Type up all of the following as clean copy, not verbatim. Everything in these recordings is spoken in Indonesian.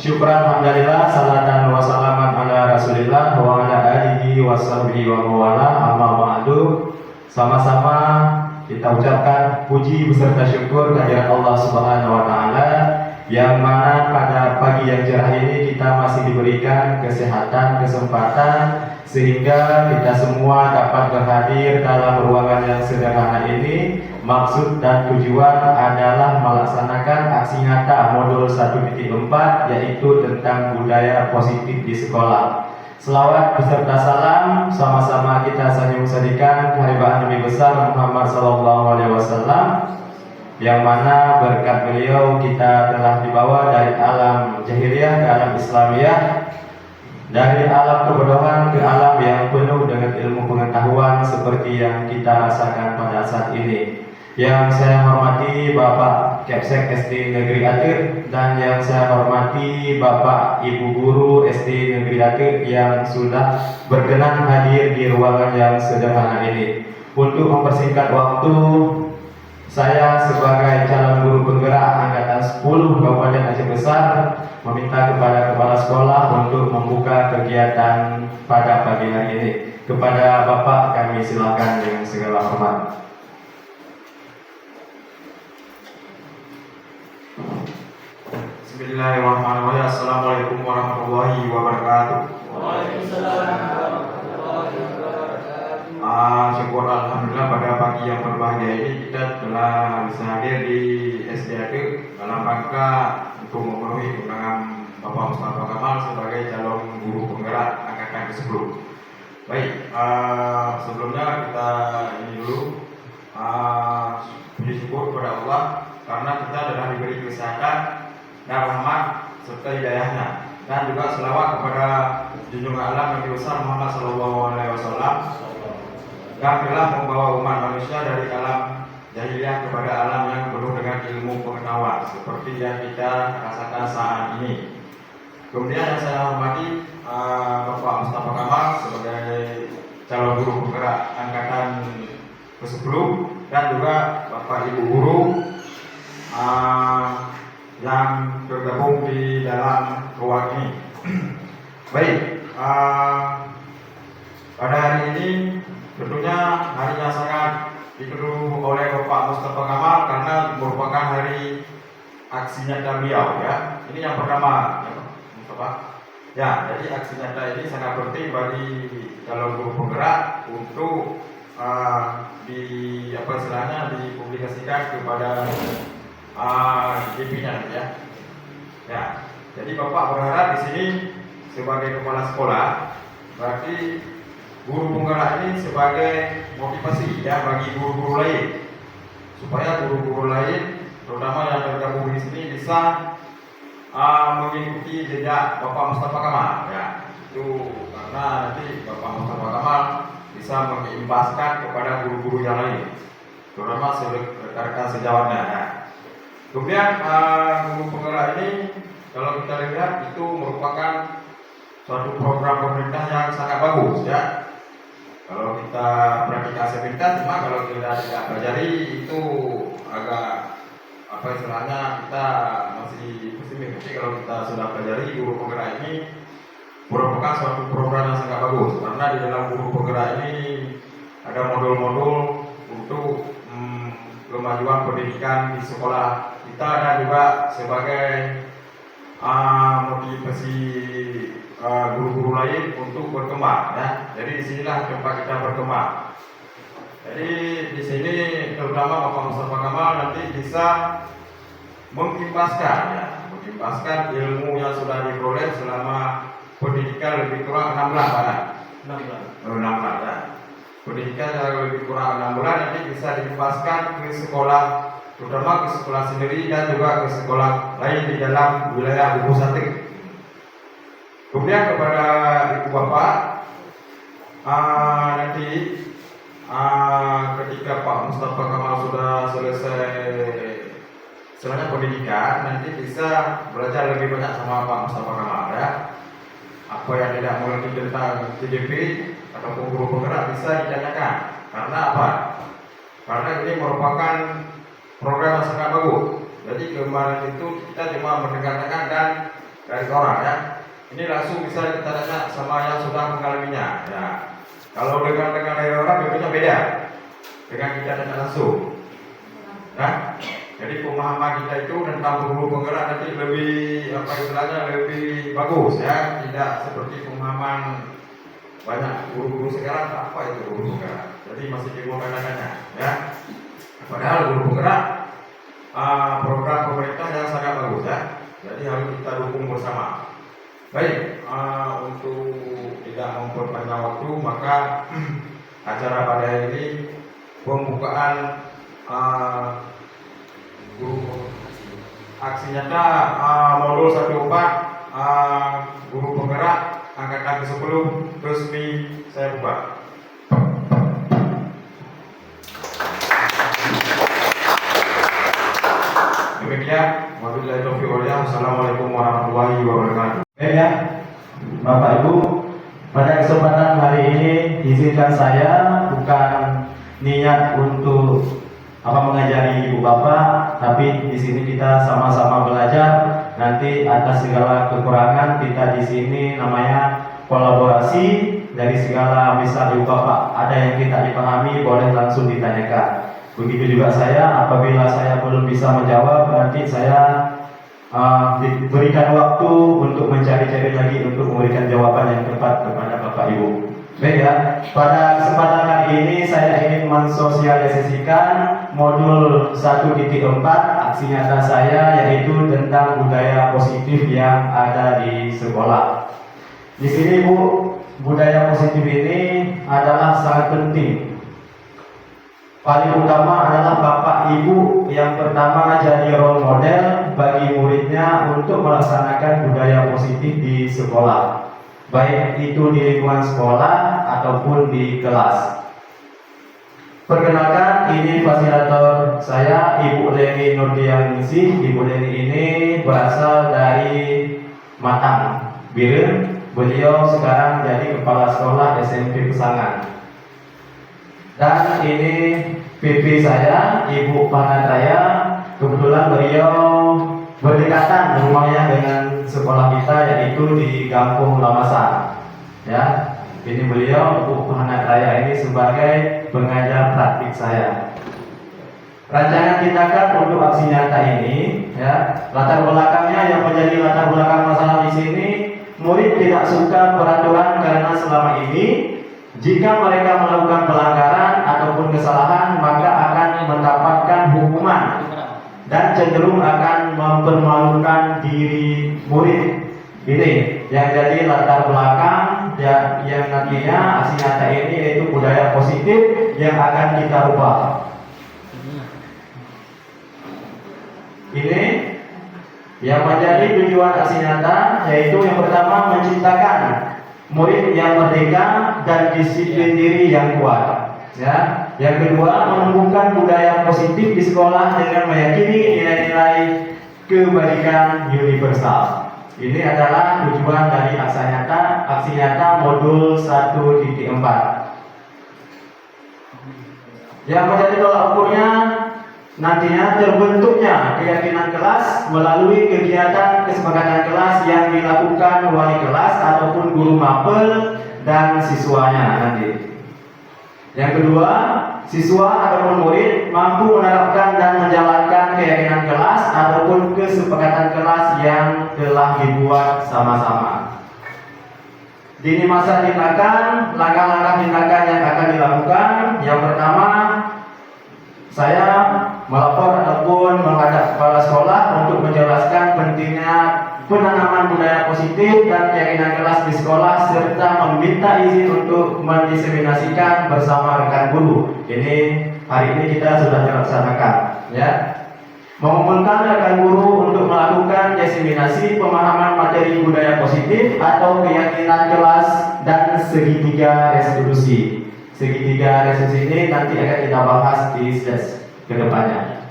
Syukran hamdalillah, salatan wa salaman ala rasulillah wa ala alihi wa sahbihi wa mawala, amma ba'du. Sama-sama kita ucapkan puji beserta syukur kehadirat Allah Subhanahu wa taala yang mana pada pagi yang cerah ini kita masih diberikan kesehatan, kesempatan sehingga kita semua dapat berhadir dalam ruangan yang sederhana ini. Maksud dan tujuan adalah melaksanakan aksi nyata modul 1.4 yaitu tentang budaya positif di sekolah. Selawat beserta salam sama-sama kita sanyung-sadikan kehadiran Nabi besar Muhammad SAW, yang mana berkat beliau kita telah dibawa dari alam jahiliyah ke alam Islamiyah, dari alam kebodohan ke alam yang penuh dengan ilmu pengetahuan seperti yang kita rasakan pada saat ini. Yang saya hormati Bapak Kepsek SD Negeri Atir dan yang saya hormati Bapak Ibu Guru SD Negeri Atir yang sudah berkenan hadir di ruangan yang sederhana ini. Untuk mempersingkat waktu, saya sebagai calon guru penggerak angkatan 10 Kabupaten Aceh Besar meminta kepada kepala sekolah untuk membuka kegiatan pada pagi hari ini. Kepada Bapak kami silakan dengan segala hormat. Bismillahirrahmanirrahim. Assalamualaikum warahmatullahi wabarakatuh. Waalaikumsalam warahmatullahi wabarakatuh. Syukur alhamdulillah pada pagi yang berbahagia ini kita telah bisa hadir di SDAD dalam rangka untuk memenuhi undangan Bapak Mustafa Kamal sebagai calon guru penggerak angkatan ke-10. Baik, sebelumnya kita ini dulu puji syukur kepada Allah karena kita telah diberi kesehatan dan rahmat serta hidayahnya, dan juga selawat kepada junjungan alam Nabi besar Muhammad SAW yang telah membawa umat manusia dari alam jahiliyah kepada alam yang penuh dengan ilmu pengetahuan seperti yang kita rasakan saat ini. Kemudian yang saya hormati Bapak Mustafa Kamal sebagai calon guru penggerak angkatan ke-10 dan juga Bapak Ibu guru yang tergabung di dalam ruang ini. Baik, pada hari ini tentunya hari yang sangat dituduh oleh Bapak Mustafa Kamal karena merupakan hari aksi nyata beliau, ya. Ini yang pertama, ya, Mustafa. Ya, jadi aksi nyata ini sangat penting bagi calon guru penggerak untuk dipublikasikan kepada GP-nya, ya. Ya, jadi Bapak berharap di sini sebagai kepala sekolah, berarti guru penggerak ini sebagai motivasi, ya, bagi guru-guru lain supaya guru-guru lain, terutama yang tergabung di sini, bisa mengikuti jejak Bapak Mustafa Kamal, ya. Itu karena nanti Bapak Mustafa Kamal bisa mengimbaskan kepada guru-guru yang lain, terutama rekan-rekan sejawatnya, ya. Kemudian guru penggerak ini kalau kita lihat itu merupakan suatu program pemerintah yang sangat bagus, ya. Kalau kita perhatikan sepintas, cuma kalau kita tidak pelajari itu agak apa istilahnya, kita masih pesimis. Tapi kalau kita sudah pelajari, guru penggerak ini merupakan suatu program yang sangat bagus karena di dalam guru penggerak ini ada modul-modul untuk kemajuan pendidikan di sekolah kita dan juga sebagai motivasi guru-guru lain untuk berkembang, ya. Jadi disinilah tempat kita berkembang. Jadi di sini terutama Bapak Mustafa Kamal nanti bisa mengimbaskan, ya, mengimbaskan ilmu yang sudah diperoleh selama pendidikan lebih kurang 6 bulan, Pak. 6 bulan, ya. Pendidikan yang lebih kurang 6 bulan nanti bisa diimbaskan ke sekolah, terutama ke sekolah sendiri dan juga ke sekolah lain di dalam wilayah Buku Satik. Kemudian kepada Ibu Bapak, nanti ketika Pak Mustafa Kamal sudah selesai selesai pendidikan, nanti bisa belajar lebih banyak sama Pak Mustafa Kamal, ya. Apa yang tidak mengerti tentang TDP ataupun guru penggerak bisa ditanyakan. Karena apa? Karena ini merupakan program yang sangat bagus. Jadi kemarin itu kita cuma mendengarkan dan dari orang ya. Ini langsung bisa kita tanya sama yang sudah mengalaminya. Ya. Kalau dengan dari orang tentunya beda dengan kita tanya langsung. Ya. Jadi pemahaman kita itu tentang guru penggerak nanti lebih apa istilahnya lebih bagus ya. Tidak seperti pemahaman banyak guru-guru sekarang apa itu guru penggerak. Jadi masih bingung kadang-kadang ya. Padahal guru penggerak program pemerintah yang sangat bagus ya. Jadi harus kita dukung bersama. Baik, untuk tidak memperpanjang waktu, maka acara pada hari ini pembukaan guru aksi nyata modul 14 guru penggerak angkatan ke-10 resmi saya buka. Demikian, wabillahi taufiq wal hidayah. Assalamualaikum warahmatullahi wabarakatuh. Ya, Bapak Ibu, pada kesempatan hari ini izinkan saya bukan niat untuk mengajari Ibu Bapak, tapi di sini kita sama-sama belajar. Nanti atas segala kekurangan kita di sini namanya kolaborasi dari segala misal Ibu Bapak. Ada yang kita dipahami boleh langsung ditanyakan. Begitu juga saya, apabila saya belum bisa menjawab, nanti saya diberikan waktu untuk mencari-cari lagi untuk memberikan jawaban yang tepat kepada Bapak Ibu. Baik ya, pada kesempatan kali ini saya ingin mensosialisasikan modul 1.4 aksi nyata saya, yaitu tentang budaya positif yang ada di sekolah. Di sini Bu, budaya positif ini adalah sangat penting. Paling utama adalah Bapak Ibu yang pertama jadi role model bagi muridnya untuk melaksanakan budaya positif di sekolah, baik itu di lingkungan sekolah ataupun di kelas. Perkenalkan, ini fasilitator saya, Ibu Leni Nurdianingsih. Ibu Leni ini berasal dari Matang, Biren. Beliau sekarang jadi kepala sekolah SMP Pesangan. Dan ini PP saya, Ibu Panataya. Kebetulan beliau berdekatan rumahnya dengan sekolah kita, yaitu di Kampung Lamasan. Ya, ini beliau Ibu Panataya ini sebagai pengajar praktik saya. Rancangan tindakan untuk aksi nyata ini, ya, latar belakangnya yang menjadi latar belakang masalah di sini, murid tidak suka peraturan karena selama ini jika mereka melakukan pelanggaran ataupun kesalahan, maka akan mendapatkan hukuman dan cenderung akan mempermalukan diri murid. Ini yang jadi latar belakang yang nantinya aksi nyata ini, yaitu budaya positif yang akan kita ubah. Ini yang menjadi tujuan aksi nyata, yaitu yang pertama menciptakan murid yang merdeka dan disiplin diri yang kuat. Ya, yang kedua menumbuhkan budaya positif di sekolah dengan meyakini nilai-nilai kebajikan universal. Ini adalah tujuan dari aksi nyata modul 1.4. Yang menjadi tolak ukurnya nantinya terbentuknya keyakinan kelas melalui kegiatan kesepakatan kelas yang dilakukan wali kelas ataupun guru mapel dan siswanya nanti. Yang kedua, siswa ataupun murid mampu menerapkan dan menjalankan keyakinan kelas ataupun kesepakatan kelas yang telah dibuat sama-sama. Dini masa tindakan, langkah-langkah tindakan yang akan dilakukan. Yang pertama, saya melapor ataupun menghadap kepala sekolah untuk menjelaskan pentingnya penanaman budaya positif dan keyakinan kelas di sekolah, serta meminta izin untuk mendiseminasikan bersama rekan guru. Ini hari ini kita sudah dilaksanakan, ya. Mengumpulkan rekan guru untuk melakukan diseminasi pemahaman materi budaya positif atau keyakinan kelas dan segitiga resolusi. Segitiga resolusi ini nanti akan kita bahas di sesi kedepannya.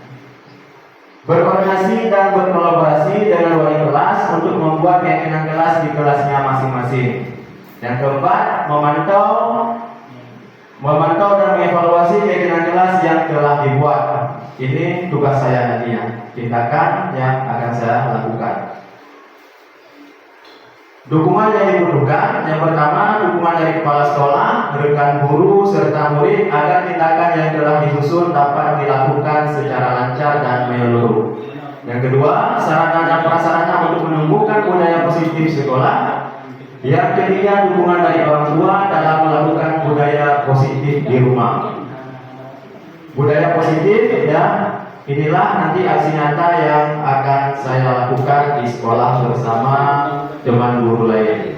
Berkoordinasi dan berkolaborasi dengan wali kelas untuk membuat keyakinan kelas di kelasnya masing-masing. Yang keempat, memantau dan mengevaluasi keyakinan kelas yang telah dibuat. Ini tugas saya nantinya, tindakan yang akan saya lakukan. Dukungan yang dibutuhkan, yang pertama dukungan dari kepala sekolah, rekan guru, serta murid agar tindakan yang telah disusun dapat dilakukan secara lancar dan menyeluruh. Yang kedua, sarana dan prasarana untuk menumbuhkan budaya positif sekolah. Yang ketiga, dukungan dari orang tua dalam melakukan budaya positif di rumah. Budaya positif, ya, inilah nanti aksi nyata yang akan saya lakukan di sekolah bersama teman guru lain.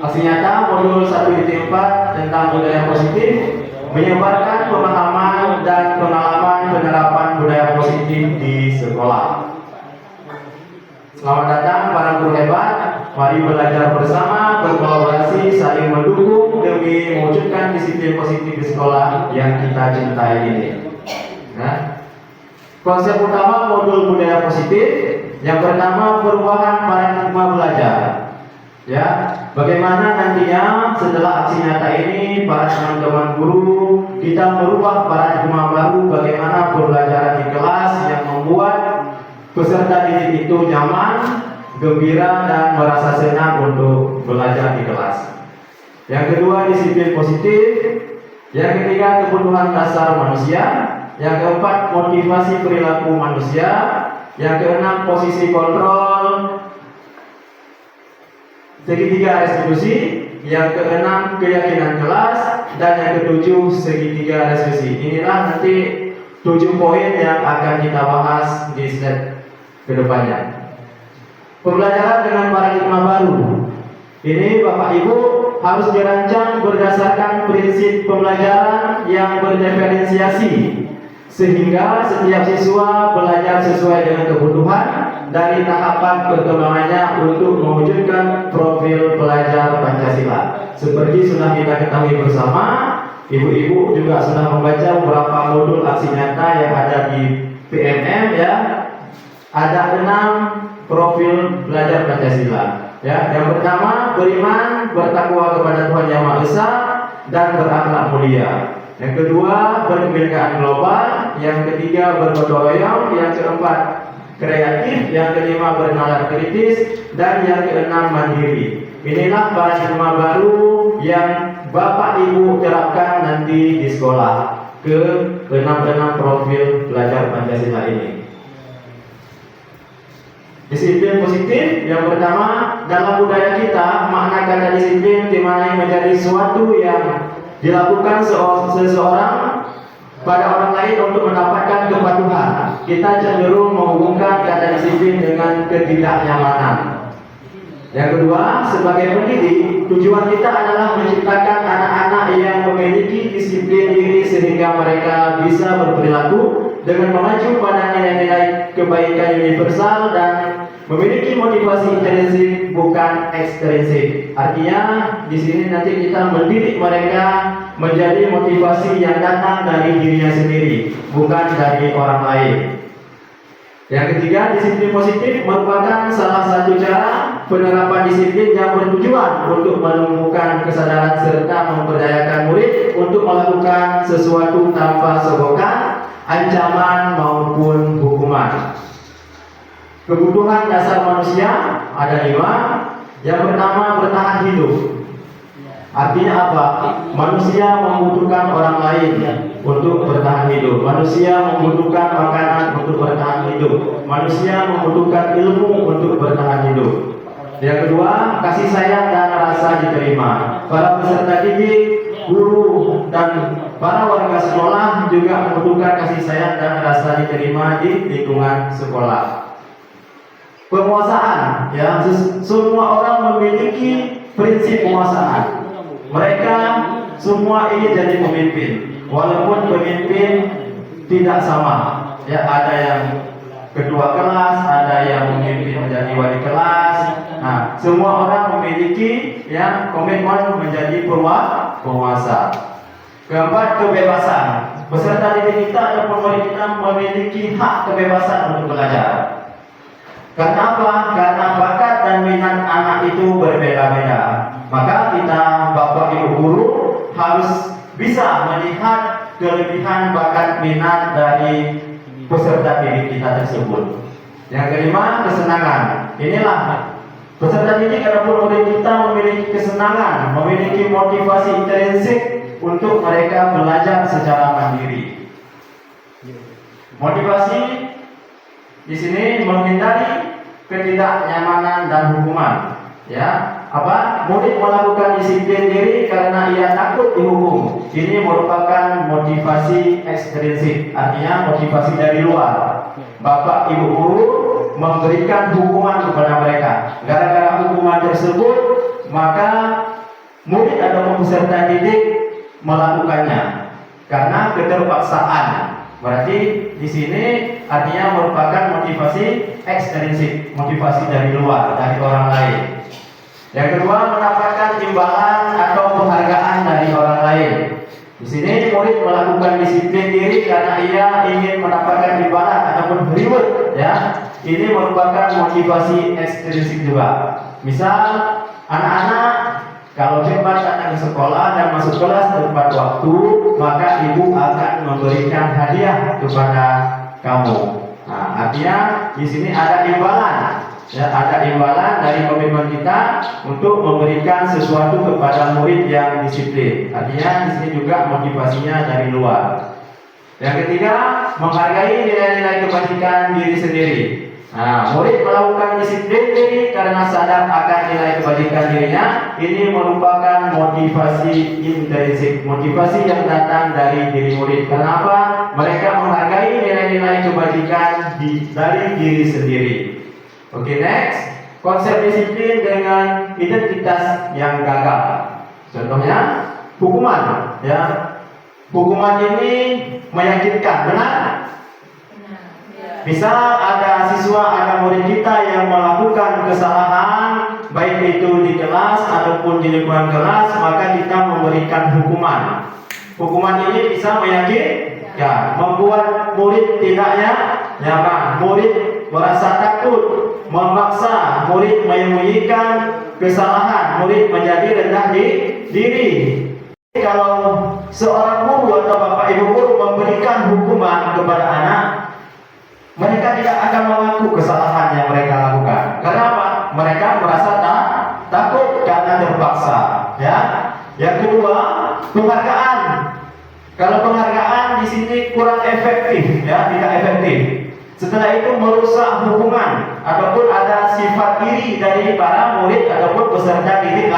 Aksi nyata modul 1.4 tentang budaya positif menyebarkan pemahaman dan pengalaman penerapan budaya positif di sekolah. Selamat datang para guru hebat. Mari belajar bersama, berkolaborasi, saling mendukung demi mewujudkan disiplin positif di sekolah yang kita cintai ini. Nah, konsep utama modul budaya positif yang pertama perubahan paradigma belajar. Ya, bagaimana nantinya setelah aksi nyata ini para teman-teman guru kita merubah paradigma baru bagaimana pembelajaran di kelas yang membuat peserta didik itu nyaman, gembira dan merasa senang untuk belajar di kelas. Yang kedua disiplin positif, yang ketiga kebutuhan dasar manusia, yang keempat motivasi perilaku manusia, yang keenam posisi kontrol, segitiga restitusi, yang keenam keyakinan kelas, dan yang ketujuh segitiga restitusi. Inilah nanti 7 poin yang akan kita bahas di slide kedepannya. Pembelajaran dengan paradigma baru. Ini Bapak Ibu harus dirancang berdasarkan prinsip pembelajaran yang berdiferensiasi, sehingga setiap siswa belajar sesuai dengan kebutuhan dari tahapan perkembangannya untuk mewujudkan profil pelajar Pancasila. Seperti sudah kita ketahui bersama, ibu-ibu juga sudah membaca beberapa modul aksi nyata yang ada di PMM, ya. Ada 6 profil belajar Pancasila. Ya, yang pertama beriman, bertakwa kepada Tuhan Yang Maha Esa dan berakhlak mulia. Yang kedua berkebinekaan global, yang ketiga bergotong royong, yang keempat kreatif, yang kelima bernalar kritis, dan yang keenam mandiri. Inilah paradigma baru yang Bapak Ibu terapkan nanti di sekolah ke 6 profil belajar Pancasila ini. Disiplin positif, yang pertama dalam budaya kita makna kata disiplin dimaknai menjadi sesuatu yang dilakukan seseorang pada orang lain untuk mendapatkan kepatuhan. Kita cenderung menghubungkan kata disiplin dengan ketidaknyamanan. Yang kedua, sebagai pendidik, tujuan kita adalah menciptakan anak-anak yang memiliki disiplin diri sehingga mereka bisa berperilaku dengan mengacu pada nilai-nilai kebaikan universal dan memiliki motivasi intrinsik bukan ekstrinsik. Artinya di sini nanti kita mendidik mereka menjadi motivasi yang datang dari dirinya sendiri, bukan dari orang lain. Yang ketiga, disiplin positif merupakan salah satu cara penerapan disiplin yang bertujuan untuk menumbuhkan kesadaran serta memperdayakan murid untuk melakukan sesuatu tanpa sogokan, ancaman maupun hukuman. Kebutuhan dasar manusia ada 5. Yang pertama bertahan hidup. Artinya apa? Manusia membutuhkan orang lain untuk bertahan hidup. Manusia membutuhkan makanan untuk bertahan hidup. Manusia membutuhkan ilmu untuk bertahan hidup. Yang kedua, kasih sayang dan rasa diterima. Para peserta didik, guru, dan para warga sekolah juga membutuhkan kasih sayang dan rasa diterima di lingkungan sekolah. Penguasaan, ya, semua orang memiliki prinsip penguasaan. Mereka semua ini jadi pemimpin, walaupun pemimpin tidak sama. Ya, ada yang ketua kelas, ada yang memimpin menjadi wali kelas. Nah, semua orang memiliki ya komitmen menjadi penguasa. Keempat, kebebasan. Peserta didik kita ataupun murid kita memiliki hak kebebasan untuk belajar. Karena apa? Karena bakat dan minat anak itu berbeda-beda. Maka kita, Bapak Ibu guru, harus bisa melihat kelebihan bakat minat dari peserta didik kita tersebut. Yang kelima, kesenangan. Inilah Peserta didik ataupun murid kita memiliki kesenangan, memiliki motivasi intrinsik untuk mereka belajar secara mandiri. Motivasi di sini menghindari ketidaknyamanan dan hukuman. Ya, murid melakukan disiplin diri karena ia takut dihukum. Ini merupakan motivasi ekstrinsik, artinya motivasi dari luar. Bapak ibu guru memberikan hukuman kepada mereka. Gara-gara hukuman tersebut, maka murid atau peserta didik melakukannya karena keterpaksaan. Berarti di sini artinya merupakan motivasi ekstrinsik, motivasi dari luar, dari orang lain. Yang kedua, mendapatkan imbalan atau penghargaan dari orang lain. Di sini murid melakukan disiplin diri karena ia ingin mendapatkan imbalan ataupun reward, ya. Ini merupakan motivasi ekstrinsik juga. Misal anak-anak kalau cepat datang ke sekolah dan masuk kelas tepat waktu, maka ibu akan memberikan hadiah kepada kamu. Nah, artinya di sini ada imbalan. Ya, ada imbalan dari komitmen kita untuk memberikan sesuatu kepada murid yang disiplin. Artinya di sini juga motivasinya dari luar. Yang ketiga, menghargai nilai-nilai kebajikan diri sendiri. Nah, murid melakukan disiplin diri karena sadar akan nilai kebajikan dirinya. Ini merupakan motivasi intrinsik, motivasi yang datang dari diri murid. Kenapa? Mereka menghargai nilai-nilai kebajikan dari diri sendiri. Oke, next, konsep disiplin dengan identitas yang gagal. Contohnya, hukuman. Ya, hukuman ini meyakinkan, benar? Misal ada siswa, ada murid kita yang melakukan kesalahan, baik itu di kelas ataupun di lingkungan kelas, maka kita memberikan hukuman. Hukuman ini bisa meyakinkan, membuat murid tidaknya nyaman, murid merasa takut, memaksa murid menyembunyikan kesalahan, murid menjadi rendah diri. Kalau seorang guru atau bapak ibu guru memberikan hukuman kepada anak, mereka tidak akan mengaku kesalahan yang mereka lakukan. Kenapa? Mereka merasa takut karena terpaksa. Ya. Yang kedua, penghargaan. Kalau penghargaan di sini kurang efektif, ya, tidak efektif. Setelah itu merusak hubungan ataupun ada sifat iri dari para murid ataupun peserta didik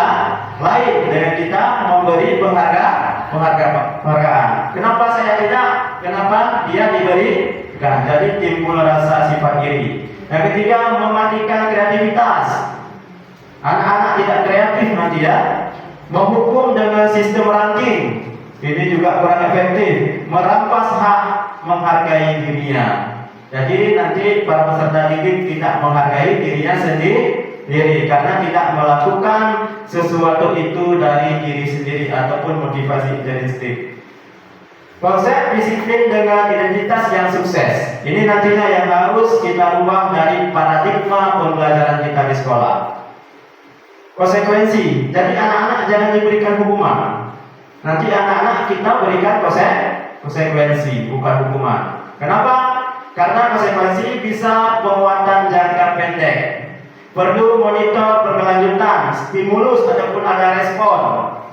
lain dengan kita memberi penghargaan. Kenapa saya tidak? Kenapa dia diberikan? Jadi timbul rasa sifat iri. Yang ketiga, mematikan kreativitas. Anak-anak tidak kreatif nanti, ya. Menghukum dengan sistem ranking. Ini juga kurang efektif. Merampas hak menghargai dirinya. Jadi nanti para peserta didik tidak menghargai dirinya sendiri karena tidak melakukan sesuatu itu dari diri sendiri ataupun motivasi intrinsik. Konsep disiplin dengan identitas yang sukses. Ini nantinya yang harus kita rubah dari paradigma pembelajaran kita di sekolah. Konsekuensi. Jadi anak-anak jangan diberikan hukuman. Nanti anak-anak kita berikan konsekuensi, bukan hukuman. Kenapa? Karena konsekuensi bisa penguatan jangka pendek. Perlu monitor berkelanjutan, stimulus ataupun ada respon.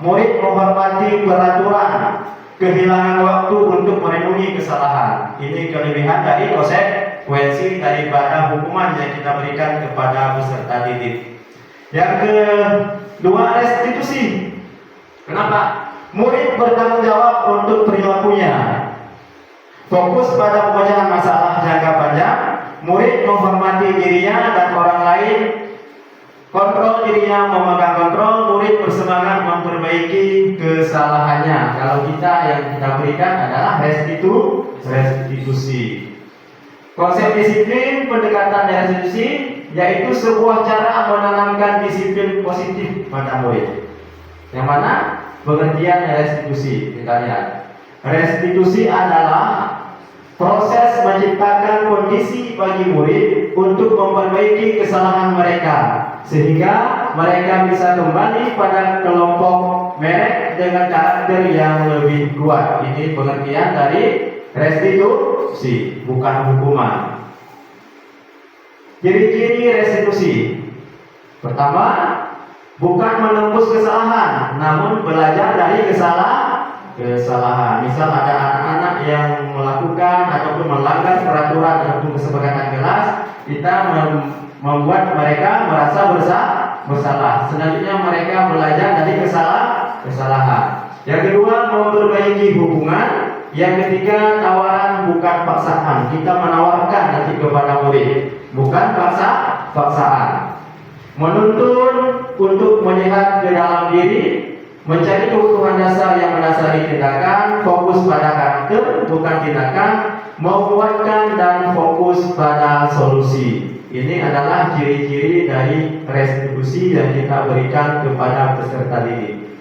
Murid menghormati peraturan, kehilangan waktu untuk merenungi kesalahan. Ini kelebihan dari konsekuensi daripada hukuman yang kita berikan kepada peserta didik. Yang kedua, restitusi. Kenapa? Murid bertanggung jawab untuk perilakunya. Fokus pada pemecahan masalah jangka panjang, murid menghormati dirinya dan orang lain, kontrol dirinya memegang kontrol, murid bersemangat memperbaiki kesalahannya. Kalau kita yang kita berikan adalah restitusi. Konsep disiplin, pendekatan restitusi, yaitu sebuah cara menanamkan disiplin positif pada murid. Yang mana pengertian restitusi, kita lihat. Restitusi adalah proses menciptakan kondisi bagi murid untuk memperbaiki kesalahan mereka sehingga mereka bisa kembali pada kelompok merek dengan karakter yang lebih kuat. Ini pengertian dari restitusi, bukan hukuman. Ciri-ciri restitusi. Pertama, bukan menembus kesalahan, namun belajar dari kesalahan. Misal ada anak-anak yang melakukan ataupun melanggar peraturan ataupun kesepakatan kelas, kita membuat mereka merasa bersalah. Selanjutnya mereka belajar dari kesalahan. Yang kedua, memperbaiki hubungan. Yang ketiga, tawaran bukan paksaan. Kita menawarkan nanti kepada murid, bukan paksaan. Menuntun untuk melihat ke dalam diri, mencari kebutuhan dasar yang mendasari tindakan, fokus pada karakter bukan tindakan, menguatkan dan fokus pada solusi. Ini adalah ciri-ciri dari restitusi yang kita berikan kepada peserta didik.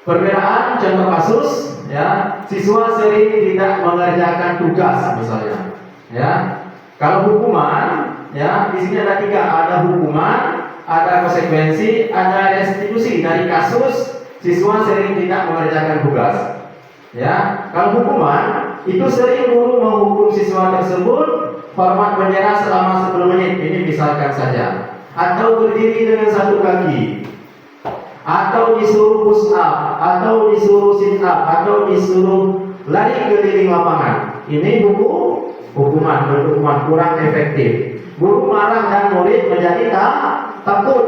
Perbedaan contoh kasus, ya, siswa sering tidak mengerjakan tugas misalnya, ya. Kalau hukuman, ya, di sini ada 3, ada hukuman, ada konsekuensi, ada restitusi. Dari kasus siswa sering tidak mengerjakan tugas, ya. Kalau hukuman itu sering guru menghukum siswa tersebut hormat bendera selama 10 menit. Ini misalkan saja, atau berdiri dengan 1 kaki, atau disuruh push up, atau disuruh sit up, atau disuruh lari keliling lapangan. Ini hukuman kurang efektif. Guru marah dan murid menjadi takut.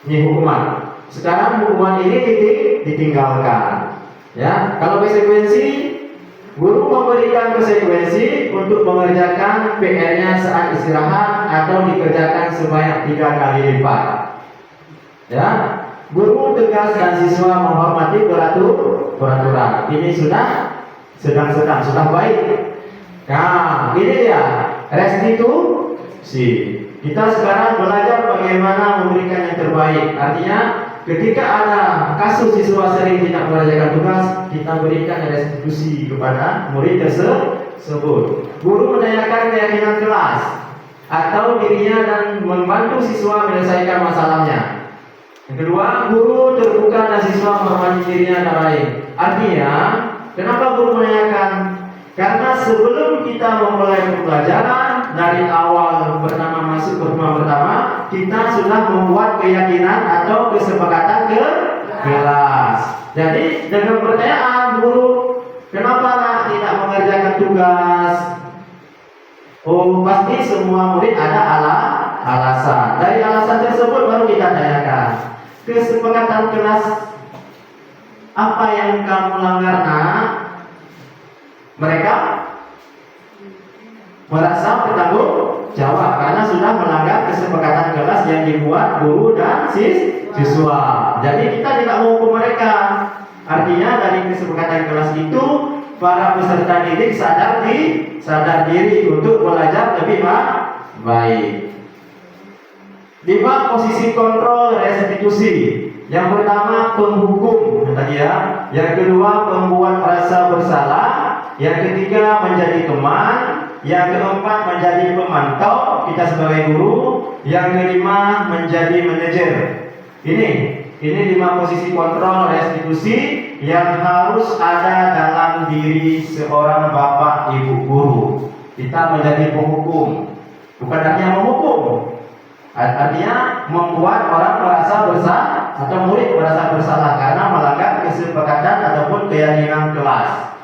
Ini hukuman. Sekarang hukuman ini ditinggalkan. Ya, kalau konsekuensi, guru memberikan konsekuensi untuk mengerjakan PR-nya saat istirahat atau dikerjakan sebanyak 3 kali lipat. Ya, guru tegas dan siswa menghormati peraturan. Ini sudah sedang sudah baik. Nah, ini dia restitusi. Kita sekarang belajar bagaimana memberikan yang terbaik. Artinya, ketika ada kasus siswa sering tidak mengerjakan tugas, kita berikan restitusi kepada murid tersebut. Guru menanyakan keyakinan kelas atau dirinya dan membantu siswa menyelesaikan masalahnya. Yang kedua, guru terbuka dan siswa menghormati dirinya dan lain. Artinya, kenapa guru menanyakan? Karena sebelum kita memulai pembelajaran, dari awal pertama masuk pertemuan pertama, kita sudah membuat keyakinan atau kesepakatan ke kelas. Jadi dengan pertanyaan guru, kenapa nak tidak mengerjakan tugas? Oh, pasti semua murid ada alasan. Dari alasan tersebut baru kita tanyakan. Kesepakatan kelas, apa yang kamu langgar nak? Mereka merasa bertanggung jawab karena sudah melanggar kesepakatan kelas yang dibuat guru dan siswa. Jadi kita tidak menghukum mereka. Artinya dari kesepakatan kelas itu para peserta didik sadar diri untuk belajar lebih baik. 5 posisi kontrol restitusi. Yang pertama penghukum tadi ya. Yang kedua pembuat merasa bersalah. Yang ketiga menjadi teman. Yang keempat menjadi pemantau kita sebagai guru. Yang kelima menjadi manajer. Ini 5 posisi kontrol restitusi yang harus ada dalam diri seorang bapak ibu guru. Kita menjadi penghukum, bukan hanya menghukum. Artinya membuat orang merasa bersalah atau murid merasa bersalah karena melanggar kesepakatan ataupun keyakinan kelas.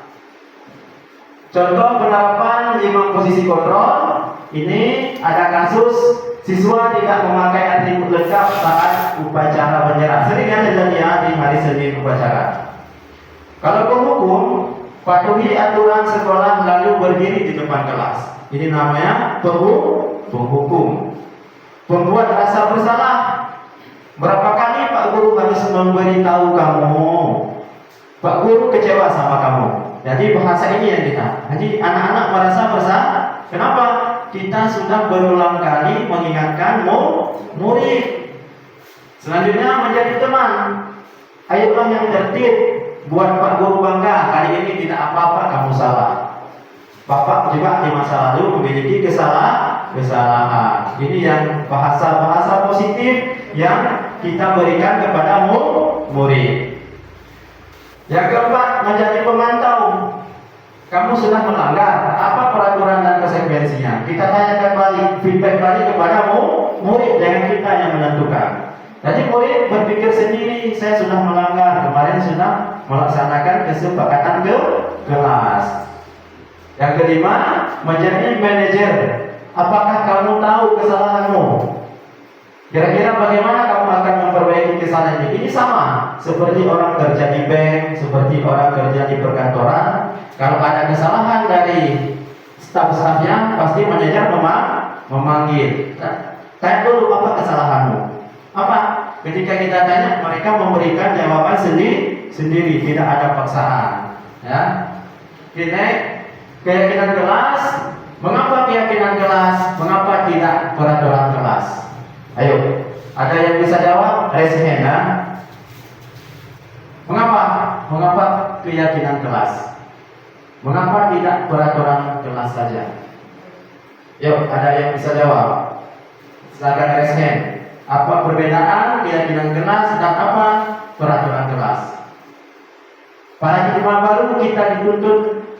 Contoh penerapan 5 posisi kontrol. Ini ada kasus siswa tidak memakai atribut lengkap saat upacara bendera. Sering ya terjadi ya di hari Senin upacara. Kalau penghukum, patuhi aturan sekolah lalu berdiri di depan kelas. Ini namanya penghukum. Pembuat rasa bersalah. Berapa kali Pak Guru harus memberitahu kamu? Pak Guru kecewa sama kamu. Jadi bahasa ini yang kita. Jadi anak-anak merasa bersalah. Kenapa? Kita sudah berulang kali mengingatkan murid. Selanjutnya menjadi teman. Ayolah yang tertib, buat Pak Guru bangga. Kali ini tidak apa-apa kamu salah. Bapak juga di masa lalu memiliki kesalahan. Ini yang bahasa-bahasa positif yang kita berikan kepada murid. Yang keempat, menjadi pemantau. Kamu sudah melanggar, apa peraturan dan konsekuensinya? Kita tanyakan balik, feedback balik kepada murid, jangan kita yang menentukan. Jadi murid berpikir sendiri, saya sudah melanggar, kemarin sudah melaksanakan kesepakatan ke kelas. Yang kelima, menjadi manajer. Apakah kamu tahu kesalahanmu? Kira-kira bagaimana kamu akan memperbaiki kesalahan ini? Ini sama seperti orang kerja di bank, seperti orang kerja di perkantoran. Kalau ada kesalahan dari staf-stafnya, pasti manajer memanggil. Tanya dulu, apa kesalahanmu? Apa? Ketika kita tanya, mereka memberikan jawaban sendiri, tidak ada paksaan. Ya, kita keyakinan kelas. Mengapa keyakinan kelas? Mengapa tidak peraturan kelas? Ayo, ada yang bisa jawab? Raise hand, ya. Mengapa? Mengapa keyakinan kelas? Mengapa tidak peraturan kelas saja? Yuk, ada yang bisa jawab? Silakan raise hand. Apa perbedaan keyakinan kelas dan apa peraturan kelas? Pada kehidupan baru kita dituntut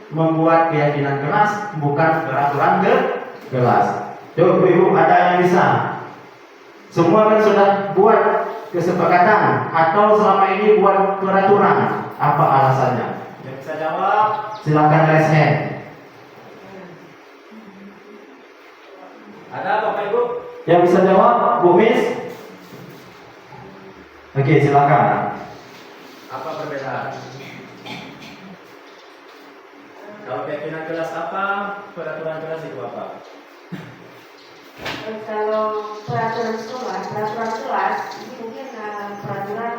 membuat keyakinan kelas, bukan peraturan kelas. Yuk, ibu, ada yang bisa? Semua kan sudah buat kesepakatan atau selama ini buat peraturan. Apa alasannya? Yang bisa jawab, silakan raise hand. Ada Bapak Ibu? Yang bisa jawab, Bu Miss? Oke, silakan. Apa perbedaan? Kalau keyakinan kelas apa, peraturan kelas itu apa? Kalau peraturan sekolah, peraturan kelas ini mungkin peraturan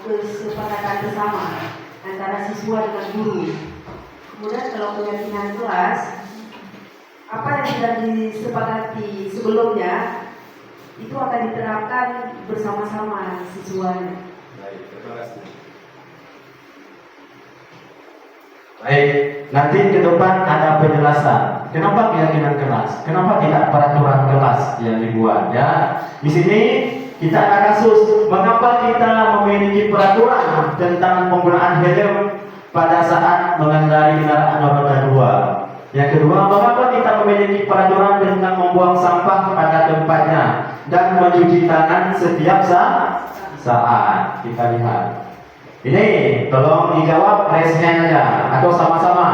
kesepakatan bersama antara siswa dengan guru. Kemudian kalau keyakinan kelas, apa yang sudah disepakati sebelumnya itu akan diterapkan bersama-sama siswanya. Baik, terima kasih. Baik, nanti ke depan ada penjelasan. Kenapa keyakinan kelas? Kenapa tidak peraturan kelas yang dibuat? Ya, di sini kita ada kasus. Mengapa kita memiliki peraturan tentang penggunaan helm pada saat mengendarai kendaraan roda 2? Yang kedua, mengapa kita memiliki peraturan tentang membuang sampah pada tempatnya dan mencuci tangan setiap saat? Kita lihat. Ini tolong dijawab, raise hand aja atau sama-sama.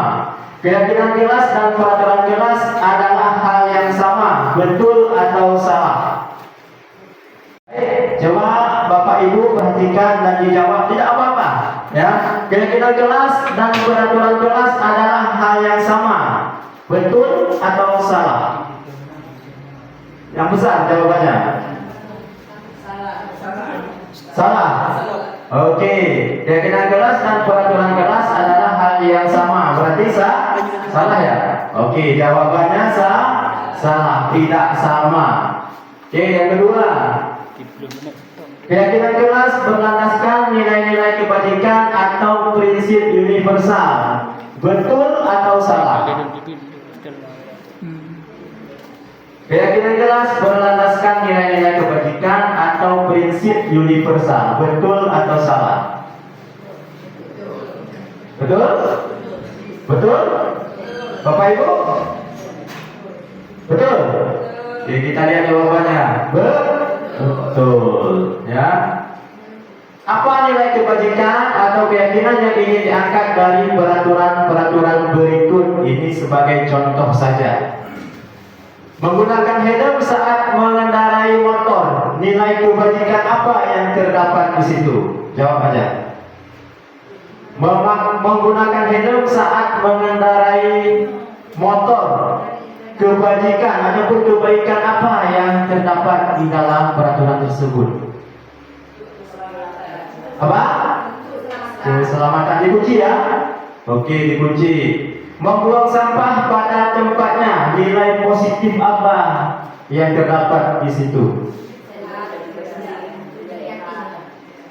Keyakinan kelas dan peraturan kelas adalah hal yang sama, betul atau salah? Coba Bapak Ibu perhatikan dan dijawab, tidak apa-apa. Ya, keyakinan kelas dan peraturan kelas adalah hal yang sama, betul atau salah? Yang besar jawabannya. Salah. Oke, keyakinan kelas dan peraturan kelas adalah hal yang sama. Berarti salah ya? Oke, jawabannya salah, tidak sama. Oke, yang kedua. Keyakinan kelas berlandaskan nilai-nilai kebajikan atau prinsip universal. Betul atau salah? Keyakinan kelas berlandaskan nilai-nilai kebajikan atau prinsip universal. Betul atau salah? Betul? Betul? Bapak Ibu? Betul? Oke, kita lihat jawabannya. Betul. Ya. Apa nilai kebajikan atau keyakinan yang ingin diangkat dari peraturan-peraturan berikut ini sebagai contoh saja? Menggunakan helm saat mengendarai motor, nilai kebajikan apa yang terdapat di situ? Jawab aja. Menggunakan helm saat mengendarai motor, kebajikan ataupun kebaikan apa yang terdapat di dalam peraturan tersebut? Apa? Keselamatan dikunci ya? Oke, dikunci. Membuang sampah pada tempatnya, nilai positif apa yang terdapat di situ?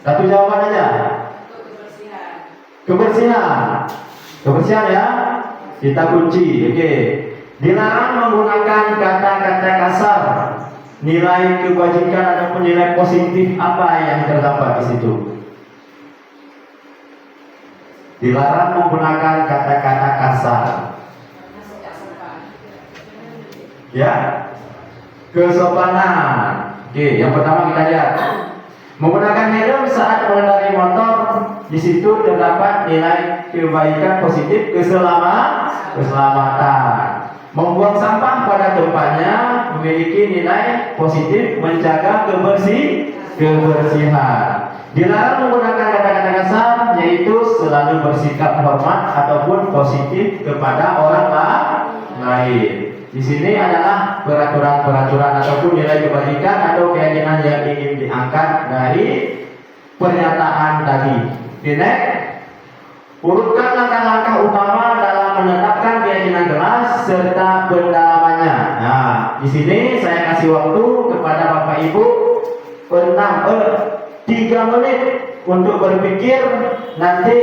Satu jawaban aja. Kebersihan. Kebersihan ya. Kita kunci. Oke. Dilarang menggunakan kata-kata kasar. Nilai kebajikan ataupun nilai positif apa yang terdapat di situ? Dilarang menggunakan kata-kata kasar. Ya. kesopanan. Oke, yang pertama kita lihat. Menggunakan helm saat mengendarai motor, di situ terdapat nilai kebaikan positif keselamatan. Membuang sampah pada tempatnya memiliki nilai positif menjaga kebersihan. Dilarang menggunakan kata-kata kasar, yaitu selalu bersikap hormat ataupun positif kepada orang lain. Di sini adalah peraturan-peraturan ataupun nilai kebajikan atau keyakinan yang ingin diangkat dari pernyataan tadi. Oke, next. Urutkan langkah-langkah utama dalam menetapkan keyakinan kelas serta pendalamannya. Nah, di sini saya kasih waktu kepada Bapak Ibu 3 menit untuk berpikir. Nanti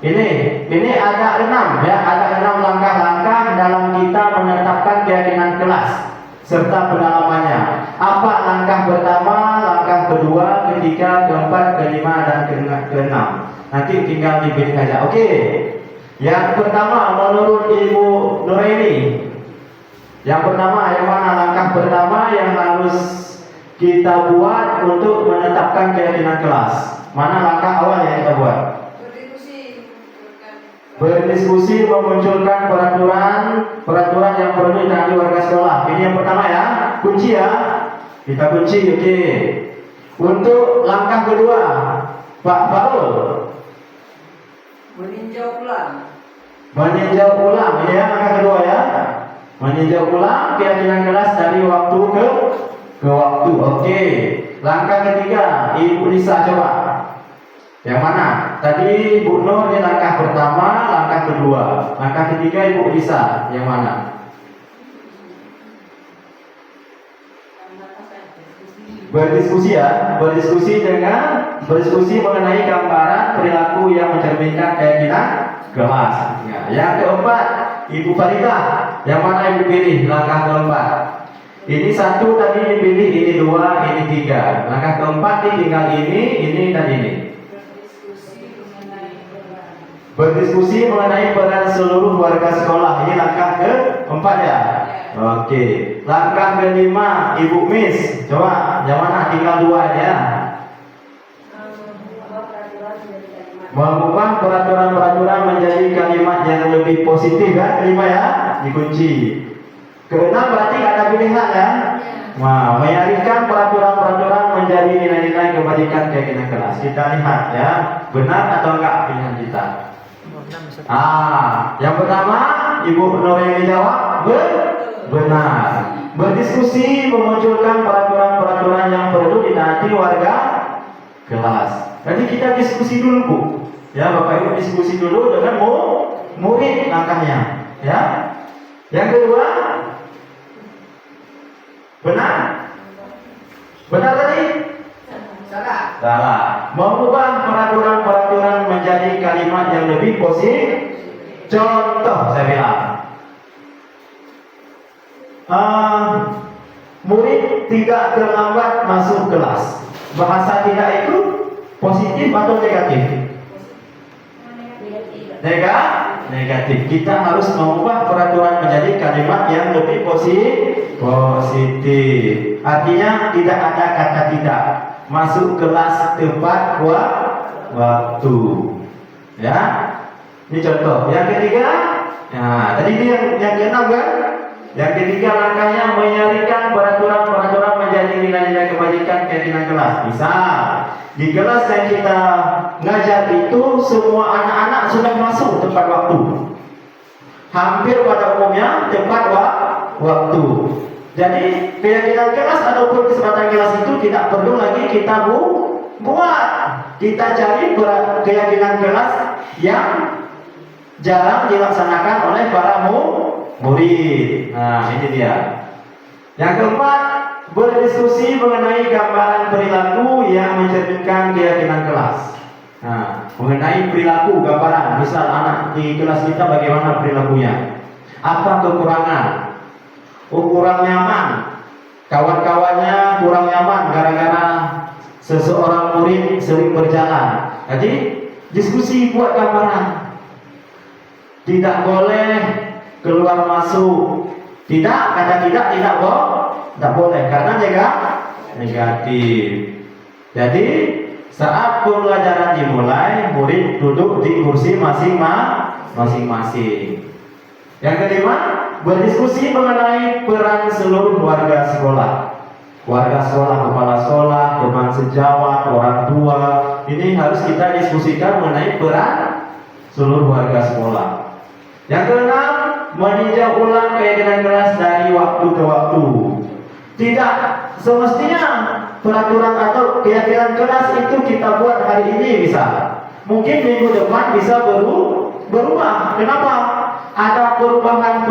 ini ada 6 ya, ada 6 langkah-langkah dalam kita menetapkan keyakinan kelas serta pendalamannya. Apa langkah pertama, langkah kedua, ketiga, keempat, kelima, dan keenam. Nanti tinggal dipilih saja. Oke. Yang pertama menurut Ibu Nuraini. Yang pertama, yang mana langkah pertama yang harus kita buat untuk menetapkan keyakinan kelas? Mana langkah awal yang kita buat? Berdiskusi memunculkan peraturan yang perlu ditaati warga sekolah. Ini yang pertama ya, kunci ya. Kita kunci, oke. Untuk langkah kedua, Pak Farul. Meninjau ulang. Meninjau ulang, ini ya langkah kedua ya. Meninjau ulang keyakinan kelas dari waktu ke waktu. Oke. Langkah ketiga, Ibu Lisa coba. Yang mana? Tadi Bu Nur ini langkah pertama, langkah kedua. Langkah ketiga Ibu Lisa, yang mana? Berdiskusi ya, berdiskusi mengenai gambaran perilaku yang mencerminkan keyakinan kelas. Ya. Yang keempat, Ibu Farida, yang mana Ibu pilih langkah keempat? Ini 1 tadi dipilih, ini 2, ini 3. Langkah keempat tinggal ini dan ini. Berdiskusi mengenai peran seluruh warga sekolah. Ini langkah keempat ya. Oke. Langkah kelima, Ibu Miss. Coba, yang mana? Tinggal 2 ya. Mengubah peraturan-peraturan menjadi kalimat yang lebih positif ya. Kelima ya, dikunci. Keenam berarti ada pilihan ya. Nah, menyaringkan peraturan-peraturan menjadi nilai-nilai kebajikan keyakinan kelas. Kita lihat ya, benar atau enggak pilihan kita. Yang pertama Ibu Nuraini jawab benar. Berdiskusi memunculkan peraturan-peraturan yang perlu ditaati warga kelas. Jadi kita diskusi dulu Bu. Ya Bapak Ibu diskusi dulu dengan murid langkahnya. Ya. Yang kedua, benar? Benar tadi? Salah. Mengubah peraturan-peraturan menjadi kalimat yang lebih positif. Contoh saya bilang, murid tidak terlambat masuk kelas. Bahasa tidak itu positif atau negatif? Negatif. Kita harus mengubah peraturan menjadi kalimat yang lebih positif. Artinya tidak ada kata tidak. Masuk kelas tepat waktu. Ya. Ini contoh. Yang ketiga, nah, tadi ini yang keenam kan? Yang ketiga langkahnya menyaringkan peraturan-peraturan menjadi nilai-nilai kebajikan keyakinan kelas. Misal di kelas yang kita ngajar itu semua anak-anak sudah masuk tepat waktu. Hampir pada umumnya tepat waktu. Jadi keyakinan kelas ataupun kesempatan kelas itu tidak perlu lagi kita buat. Kita cari keyakinan kelas yang jarang dilaksanakan oleh para murid. Nah, ini dia. Yang keempat, berdiskusi mengenai gambaran perilaku yang mencerminkan keyakinan kelas. Nah, mengenai perilaku gambaran, misal anak di kelas kita bagaimana perilakunya, apa kekurangan, kurang nyaman, kawan-kawannya kurang nyaman gara-gara seseorang murid sering berjalan. Jadi diskusi buat gambaran. Tidak boleh keluar masuk. Tidak, kata tidak boleh karena negatif. Jadi saat pembelajaran dimulai, murid duduk di kursi masing-masing. Yang kelima, berdiskusi mengenai peran seluruh warga sekolah. Warga sekolah, kepala sekolah, teman sejawat, orang tua. Ini harus kita diskusikan mengenai peran seluruh warga sekolah. Yang keenam, meninjau ulang kegiatan kelas dari waktu ke waktu. Tidak semestinya peraturan atau kegiatan kelas itu kita buat hari ini misal. Mungkin minggu depan bisa berubah. Kenapa? Ada perubahan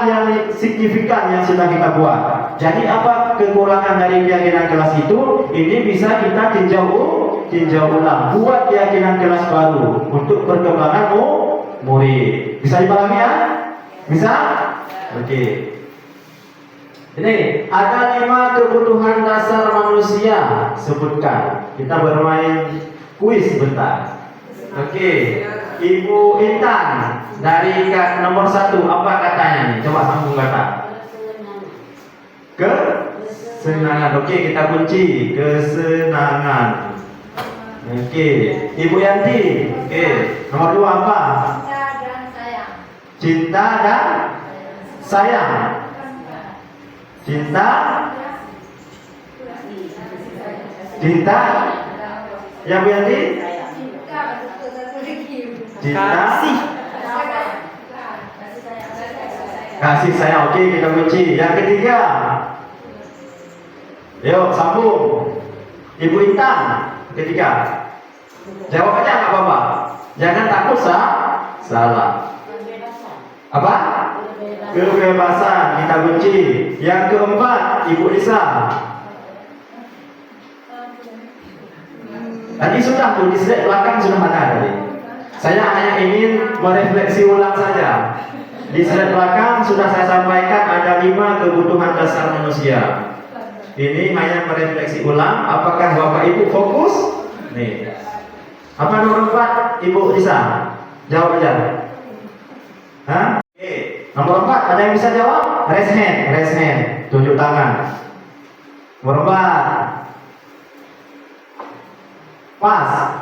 yang signifikan yang sudah kita buat. Jadi apa kekurangan dari keyakinan kelas itu? Ini bisa kita tinjau ulang. Buat keyakinan kelas baru untuk perkembangan murid. Bisa dipahami ya? Bisa? Oke. Ini ada 5 kebutuhan dasar manusia. Sebutkan. Kita bermain kuis sebentar. Oke. Ibu Intan dari nomor 1 apa katanya nih? Coba sambung kata. Kesenangan. Oke, kita kunci kesenangan. Oke, Ibu Yanti. Oke, nomor 2 apa? Cinta dan sayang. Cinta. Ya Bu Yanti? Cinta. Kasih sayang. Oke, kita kunci. Yang ketiga. Yuk, sambung. Ibu Intan. Ketiga. Jawab aja nggak apa-apa. Jangan takut salah. Apa? Kebebasan. Kita kunci. Yang keempat, Ibu Lisa. Tadi sudah tuh di slide belakang sudah ada tadi. Saya hanya ingin merefleksi ulang saja. Di slide belakang sudah saya sampaikan ada 5 kebutuhan dasar manusia. Ini hanya merefleksi ulang. Apakah Bapak Ibu fokus? Nih. Apa nomor 4, Ibu Lisa? Jawab aja. Hah? Oke. Nomor 4, ada yang bisa jawab? Raise hand. Tunjuk tangan. Nomor 4. Pas.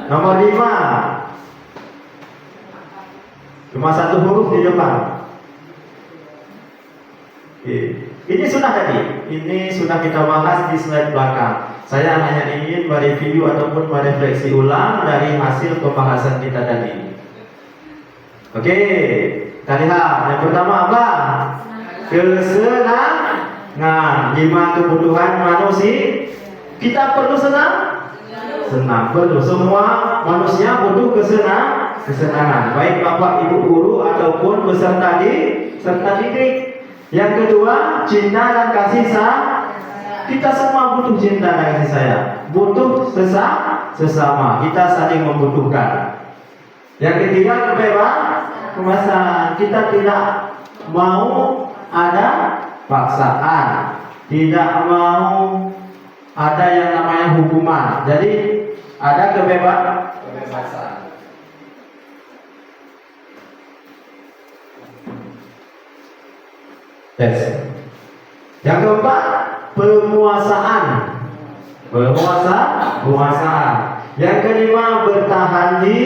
Nomor 5. Cuma 1 huruf di depan. Oke. Ini sudah tadi. Ini sudah kita bahas di slide belakang. Saya hanya ingin mereview ataupun merefleksi ulang dari hasil pembahasan kita tadi. Oke. Kita lihat. Yang pertama apa? Kesenangan. 5 kebutuhan manusia. Kita perlu senang. Perlu. Semua manusia butuh kesenangan. Baik Bapak Ibu guru ataupun peserta didik. Yang kedua, cinta dan kasih sayang. Kita semua butuh cinta dan kasih sayang. Butuh sesama. Kita saling membutuhkan. Yang ketiga, kebebasan. Kita tidak mau ada paksaan. Tidak mau ada yang namanya hukuman. Jadi ada kebebasan. Yes. Yang keempat, penguasaan. Yang kelima, bertahan di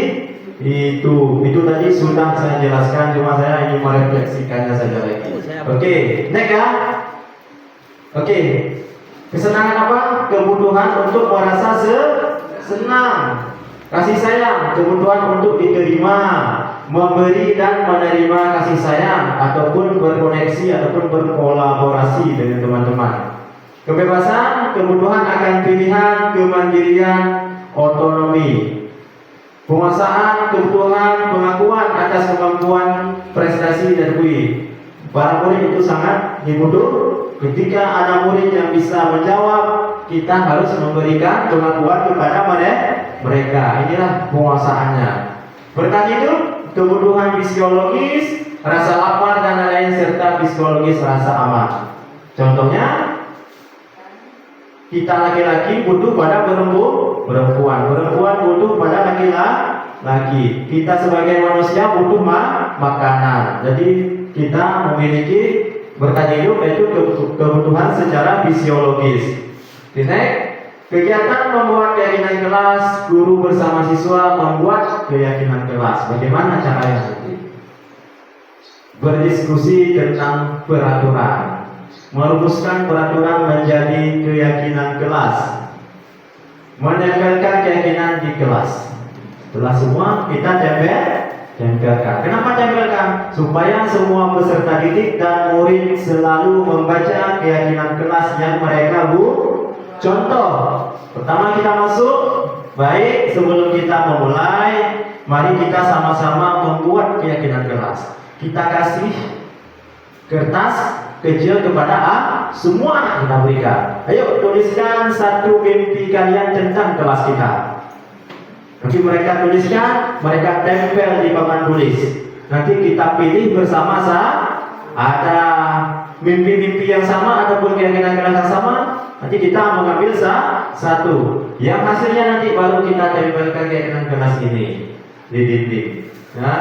itu tadi sudah saya jelaskan, cuma saya ingin merefleksikannya saja lagi. Oke, next ya. Oke. Kesenangan apa? Kebutuhan untuk merasa senang. Kasih sayang, kebutuhan untuk diterima, memberi dan menerima kasih sayang, ataupun berkoneksi ataupun berkolaborasi dengan teman-teman. Kebebasan, kebutuhan akan pilihan, kemandirian, otonomi. Penguasaan, kebutuhan pengakuan atas kemampuan prestasi dan UI. Para murid itu sangat dibutuhkan. Ketika ada murid yang bisa menjawab, kita harus memberikan pengakuan kepada mereka. Inilah penguasaannya. Bertahan hidup, kebutuhan fisiologis, rasa lapar dan lain-lain, serta psikologis, rasa aman. Contohnya, kita laki-laki butuh pada perempuan butuh pada laki-laki. Kita sebagai manusia butuh makanan. Jadi kita memiliki bertahan hidup yaitu kebutuhan secara fisiologis. Oke, kegiatan membuat keyakinan kelas, guru bersama siswa membuat keyakinan kelas. Bagaimana caranya nanti? Berdiskusi tentang peraturan, merumuskan peraturan menjadi keyakinan kelas, menempelkan keyakinan di kelas. Setelah semua kita tempelkan. Kenapa tempelkan? Supaya semua peserta didik dan murid selalu membaca keyakinan kelas yang mereka contoh. Pertama kita masuk, baik sebelum kita memulai, mari kita sama-sama membuat keyakinan kelas. Kita kasih kertas kecil kepada semua anak kita berikan. Ayo tuliskan satu mimpi kalian tentang kelas kita. Nanti mereka tuliskan, mereka tempel di papan tulis. Nanti kita pilih bersama-sama. Ada mimpi-mimpi yang sama ataupun keyakinan kelas yang sama. Nanti kita mengambil satu. Yang hasilnya nanti baru kita tempelkan keyakinan kelas ini di dinding. Ya.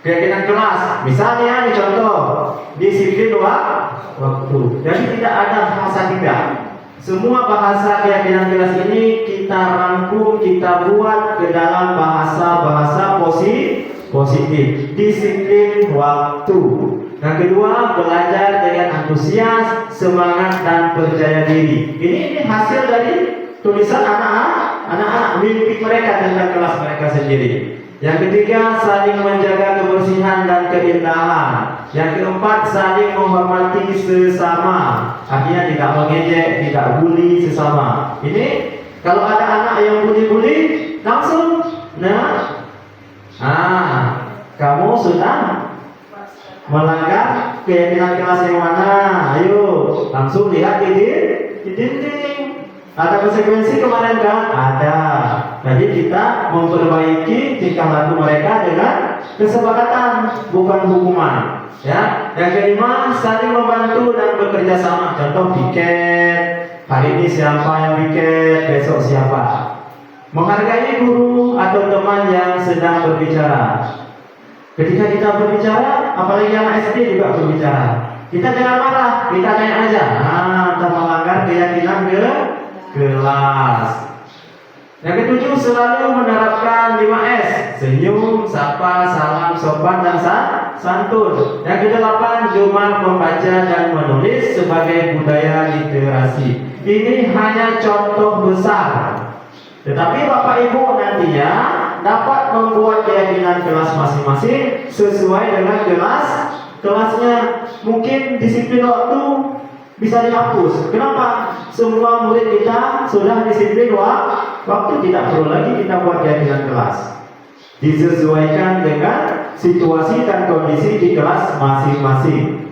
Keyakinan kelas, misalnya ini contoh disiplin waktu. Jadi tidak ada bahasa tiga. Semua bahasa keyakinan kelas ini kita rangkum, kita buat ke dalam bahasa-bahasa positif. Disiplin waktu. Yang kedua, belajar dengan antusias, semangat dan percaya diri. Ini hasil dari tulisan anak-anak mimpi mereka tentang kelas mereka sendiri. Yang ketiga, saling menjaga kebersihan dan keindahan. Yang keempat, saling menghormati sesama. Artinya tidak mengejek, tidak bully sesama. Ini kalau ada anak yang bully-bully, langsung, kamu sudah melanggar keyakinan kelas yang mana? Ayo, langsung lihat di dinding. Ada konsekuensi kemarin kan? Ada. Jadi kita memperbaiki tingkah laku mereka dengan kesepakatan, bukan hukuman. Ya. Yang kelima, saling membantu dan bekerja sama. Contoh piket. Hari ini siapa yang piket, besok siapa. Menghargai guru atau teman yang sedang berbicara. Ketika kita berbicara, apalagi anak SD juga berbicara. Kita jangan marah, kita tanya aja. Kita melanggar keyakinan kelas. Yang ketujuh, selalu menerapkan 5S. Senyum, sapa, salam, sopan, dan santun. Yang kedelapan, gemar membaca dan menulis sebagai budaya literasi. Ini hanya contoh besar. Tetapi Bapak Ibu nantinya dapat membuat keyakinan kelas masing-masing sesuai dengan kelasnya. Mungkin disiplin waktu bisa dihapus. Kenapa? Semua murid kita sudah disiplin waktu, tidak perlu lagi kita buat keyakinan kelas. Disesuaikan dengan situasi dan kondisi di kelas masing-masing.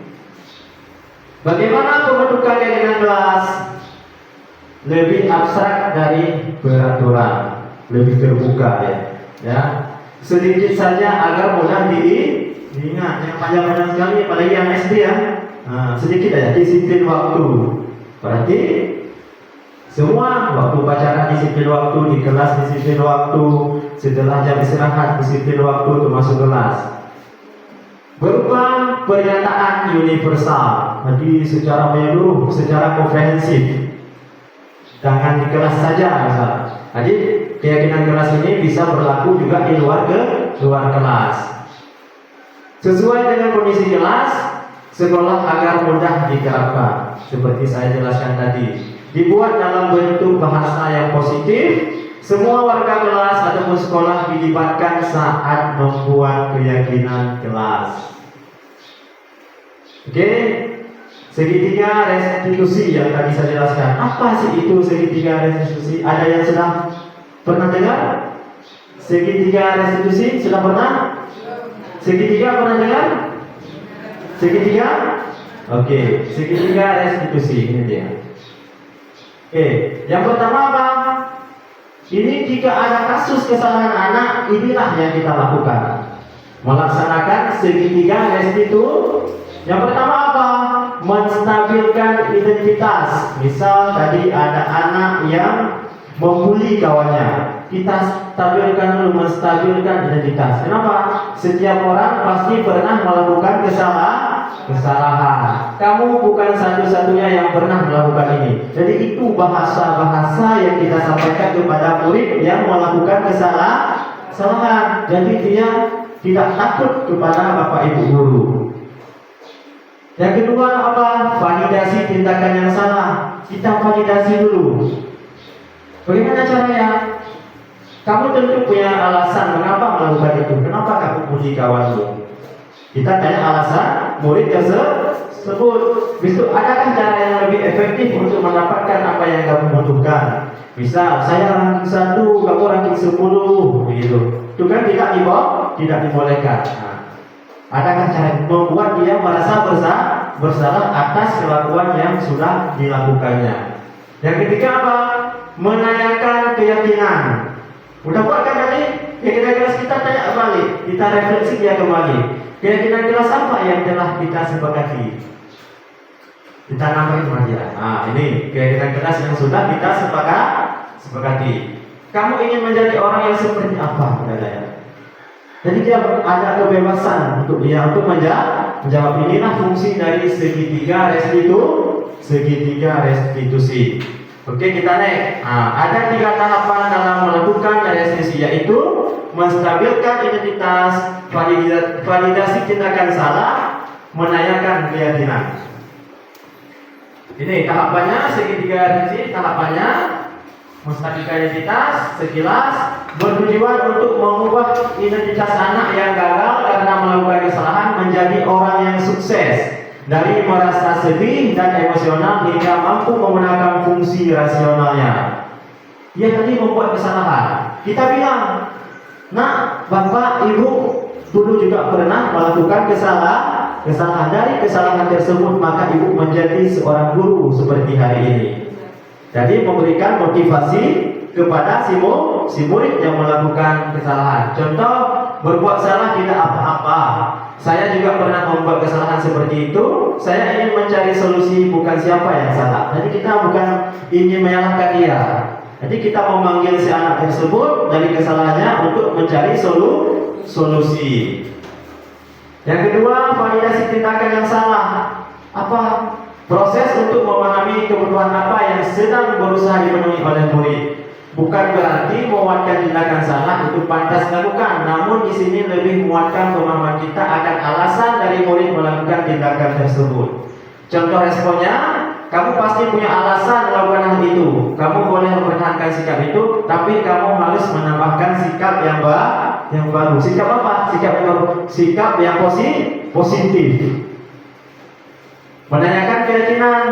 Bagaimana pembentukan keyakinan kelas? Lebih abstrak dari peraturan, lebih terbuka ya. Sedikit saja agar mudah diingat. Yang panjang-panjang sekali, apalagi yang SD ya. Sedikit aja, disiplin waktu. Berarti semua waktu pacaran disiplin waktu, di kelas disiplin waktu, setelah jam istirahat disiplin waktu termasuk kelas. Berupa pernyataan universal, jadi secara menyeluruh, secara komprehensif. Jangan di kelas saja misalnya. Jadi keyakinan kelas ini bisa berlaku juga di luar kelas. Sesuai dengan kondisi kelas, sekolah agar mudah diterapkan. Seperti saya jelaskan tadi, dibuat dalam bentuk bahasa yang positif. Semua warga kelas ataupun sekolah dilibatkan saat membuat keyakinan kelas. Oke, segitiga restitusi yang tadi saya jelaskan. Apa sih itu segitiga restitusi? Ada yang sudah pernah dengar? Segitiga restitusi sudah pernah? Segitiga pernah dengar? Segitiga? Oke, segitiga restitusi ini dia. Yang pertama apa? Ini jika ada kasus kesalahan anak, inilah yang kita lakukan. Melaksanakan segitiga restitusi. Yang pertama apa? Menstabilkan identitas. Misal tadi ada anak yang membuli kawannya. kita stabilkan dulu, menstabilkan identitas. Kenapa? Setiap orang pasti pernah melakukan kesalahan. Kamu bukan satu-satunya yang pernah melakukan ini. Jadi itu bahasa-bahasa yang kita sampaikan kepada murid yang melakukan kesalahan. Jadi dia tidak takut kepada Bapak Ibu guru. Yang kedua apa? Validasi tindakan yang salah. Kita validasi dulu. Bagaimana caranya? Kamu tentu punya alasan mengapa melakukan itu. Kenapa kamu puji kawanmu? Kita tanya alasan murid tersebut. Besok adakah cara yang lebih efektif untuk mendapatkan apa yang kamu butuhkan? Misal saya ranking 1, kamu ranking 10, begitu. Itu kan tidak dibolehkan. Nah, adakah cara membuat dia merasa bersalah atas kelakuan yang sudah dilakukannya? Yang ketiga apa? Menanyakan keyakinan. Udah buat kan tadi? Keyakinan kelas kita tanya kembali, kita refleksi dia kembali. Keyakinan kelas apa yang telah kita sepakati? Kita nambahin saja. Nah, ini keyakinan kelas yang sudah kita sepakati. Kamu ingin menjadi orang yang seperti apa, saudara? Jadi dia ada kebebasan untuk menjawab. Inilah fungsi dari segitiga restitusi. Oke, kita naik. Ada 3 tahapan dalam melakukan restitusi, yaitu menstabilkan identitas, validasi tindakan salah, menanyakan keyakinan. Ini tahapannya segitiga restitusi. Tahapannya menstabilkan identitas, sekilas bertujuan untuk mengubah identitas anak yang gagal karena melakukan kesalahan menjadi orang yang sukses. Dari merasa sedih dan emosional hingga mampu menggunakan fungsi rasionalnya. Dia tadi membuat kesalahan. Kita bilang, nah, Bapak, Ibu dulu juga pernah melakukan kesalahan. Dari kesalahan tersebut maka Ibu menjadi seorang guru seperti hari ini. Jadi memberikan motivasi kepada si murid yang melakukan kesalahan. Contoh, berbuat salah tidak apa-apa. Saya juga pernah membuat kesalahan seperti itu. Saya ingin mencari solusi, bukan siapa yang salah. Jadi kita bukan ingin menyalahkan dia. Jadi kita memanggil si anak tersebut dari kesalahannya untuk mencari solusi. Yang kedua, validasi tindakan yang salah. Apa? Proses untuk memahami kebutuhan apa yang sedang berusaha dipenuhi oleh murid. Bukan berarti menguatkan tindakan salah itu pantas dilakukan, namun di sini lebih menguatkan pemahaman kita akan alasan dari murid melakukan tindakan tersebut. Contoh responnya, kamu pasti punya alasan melakukan hal itu. Kamu boleh mempertahankan sikap itu, tapi kamu harus menambahkan sikap yang baru. Sikap apa? Sikap yang positif. Menanyakan keyakinan.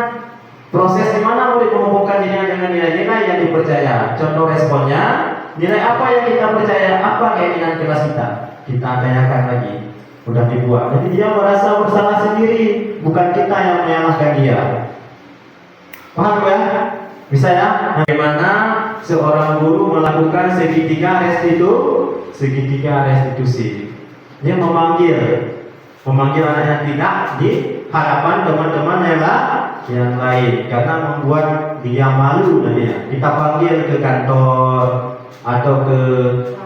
Proses di mana murid menghubungkan dirinya dengan nilai-nilai yang dipercaya. Contoh responnya, nilai apa yang kita percaya, apa keyakinan kelas kita. Kita tanyakan lagi. Sudah dibuat. Jadi dia merasa bersalah sendiri, bukan kita yang menyalahkan dia. Paham ya? Bisa ya? Bagaimana seorang guru melakukan segitiga restitusi. Dia memanggil anak yang tidak di hadapan teman-teman yang lain, karena membuat dia malu nantinya. Kita panggil ke kantor atau ke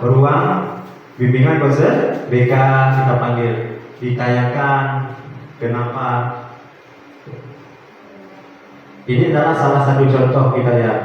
ruang bimbingan konser BK, kita panggil, ditanyakan kenapa. Ini adalah salah satu contoh kita lihat.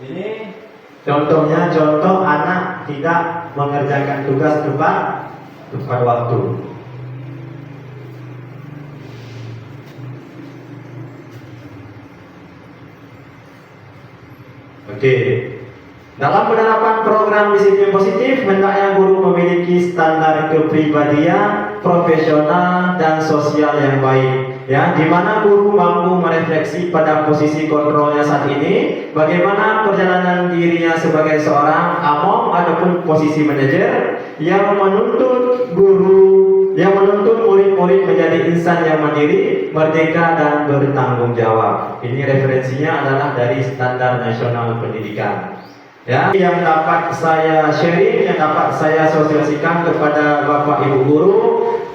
Ini contohnya, contoh anak tidak mengerjakan tugas tepat waktu. Oke. Dalam penerapan program disiplin positif, hendaknya guru memiliki standar kepribadian, profesional, dan sosial yang baik. Ya, di mana guru mampu merefleksi pada posisi kontrolnya saat ini, bagaimana perjalanan dirinya sebagai seorang among ataupun posisi manajer yang menuntut murid-murid menjadi insan yang mandiri, merdeka, dan bertanggung jawab. Ini referensinya adalah dari Standar Nasional Pendidikan. Ya, yang dapat saya sharing, yang dapat saya sosialisasikan kepada Bapak Ibu guru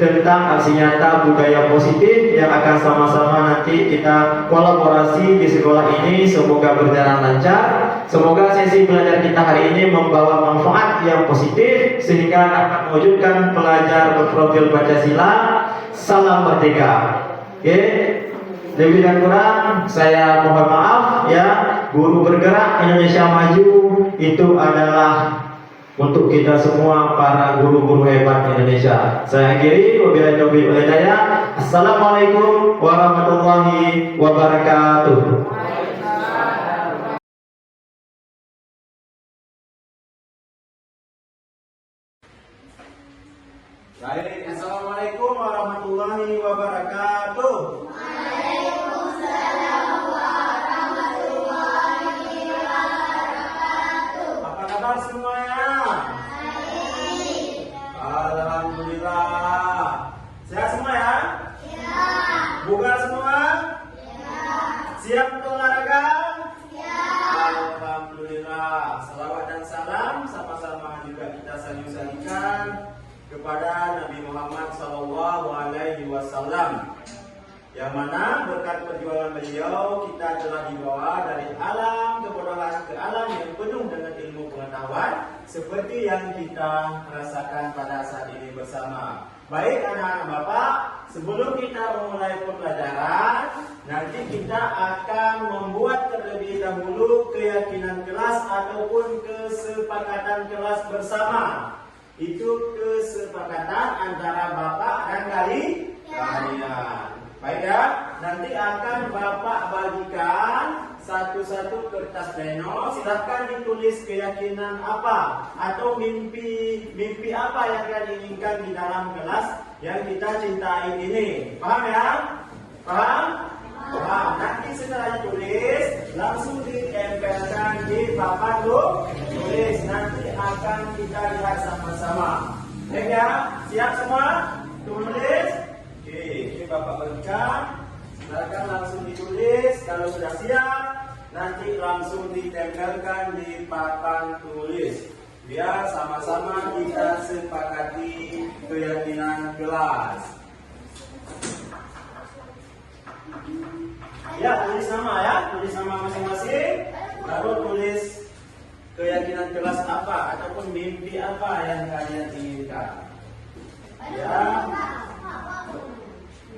tentang aksi nyata budaya positif yang akan sama-sama nanti kita kolaborasi di sekolah ini. Semoga berjalan lancar. Semoga sesi belajar kita hari ini membawa manfaat yang positif sehingga dapat mewujudkan pelajar berprofil Pancasila. Salam merdeka. Oke. Lebih dan kurang saya mohon maaf ya. Guru bergerak Indonesia maju itu adalah untuk kita semua para guru-guru hebat Indonesia. Saya akhiri, wabillahi taufiq wal hidayah. Assalamualaikum warahmatullahi wabarakatuh. Baik, assalamualaikum warahmatullahi wabarakatuh. Semuanya. Alhamdulillah. Sehat semua ya? Ya. Bugar semua? Ya. Siap untuk olahraga? Ya. Alhamdulillah. Salawat dan salam sama-sama juga kita saling-salingkan kepada Nabi Muhammad SAW. Yang mana berkat perjuangan beliau kita telah dibawa dari alam kebodohan ke alam yang penuh dengan ilmu pengetahuan seperti yang kita rasakan pada saat ini bersama. Baik anak-anak Bapak, sebelum kita memulai pembelajaran, nanti kita akan membuat terlebih dahulu keyakinan kelas ataupun kesepakatan kelas bersama. Itu kesepakatan antara Bapak dan kalian. Baik ya, nanti akan Bapak bagikan satu-satu kertas pleno. Silakan ditulis keyakinan apa atau mimpi apa yang kalian inginkan di dalam kelas yang kita cintai ini. Paham ya? Paham? Paham. Nanti setelah ditulis langsung ditempelkan di papan tulis. Nanti akan kita lihat sama-sama. Baik ya? Siap semua? Tulis. Oke, ini Bapak bagikan. Silakan langsung ditulis. Kalau sudah siap, nanti langsung ditempelkan di papan tulis. Biar sama-sama kita sepakati keyakinan kelas. Ya, tulis nama ya, tulis nama masing-masing. Lalu tulis keyakinan kelas apa ataupun mimpi apa yang kalian inginkan. Ya.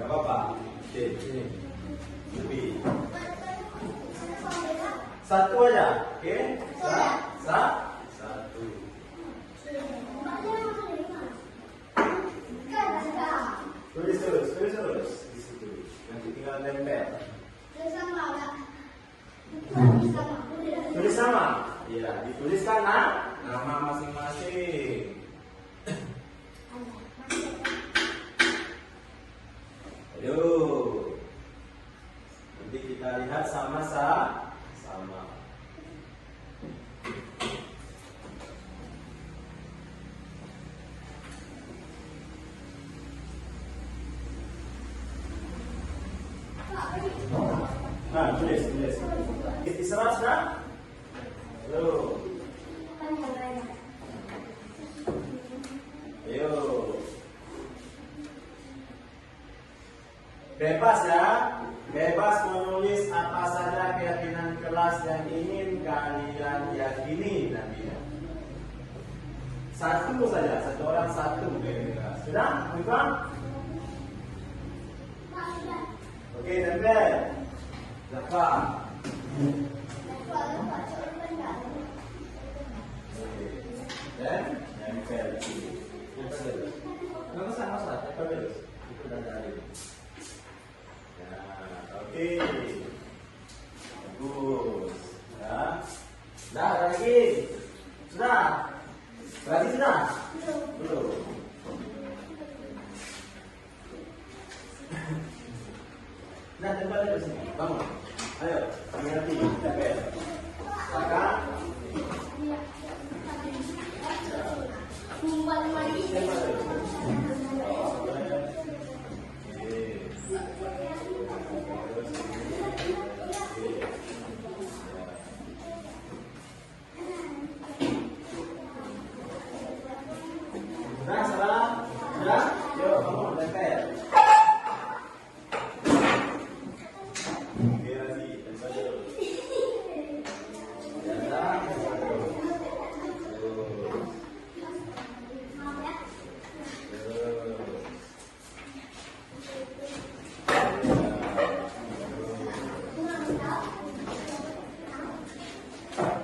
Gak apa-apa. Oke, sini. Lebih. Satu aja. Oke. Satu. Tulis terus. Di situ. Nanti tinggal tempel. Tulis sama. Iya, dituliskan nama masing-masing. Ayo, nanti kita lihat sama-sama. Nah, tulis. Diserah sudah? Ayo. Bebas ya, bebas menulis apa saja keyakinan kelas yang ingin kalian yakini nantinya. Satu saja, satu orang satu keyakinan kelas. Sudah? Bukan? Oke, tempel. Dapat. Dan tempel di sini. Nggak usah, tempel terus. Itu udah dari. Oke, bagus ya. lagi. Sudah? Berarti sudah? Belum. Nah, tempatnya di sini. Bangun. Ayo, kami nanti. Sekarang. Sudah, salah? Sudah? Yuk, bangun, tempel. Oke, lagi, tempel dulu.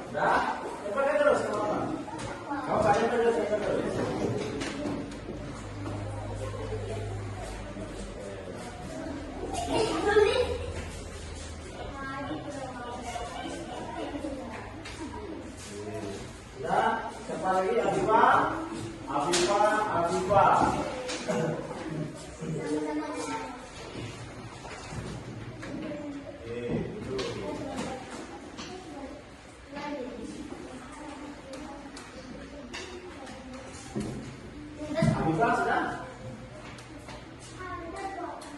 Sudah? Tempelkan terus, teman-teman. Kau kalian terus, tempel terus. Sudah? Siapa lagi? Afifah? Afifah, Afifah. Afifah sudah?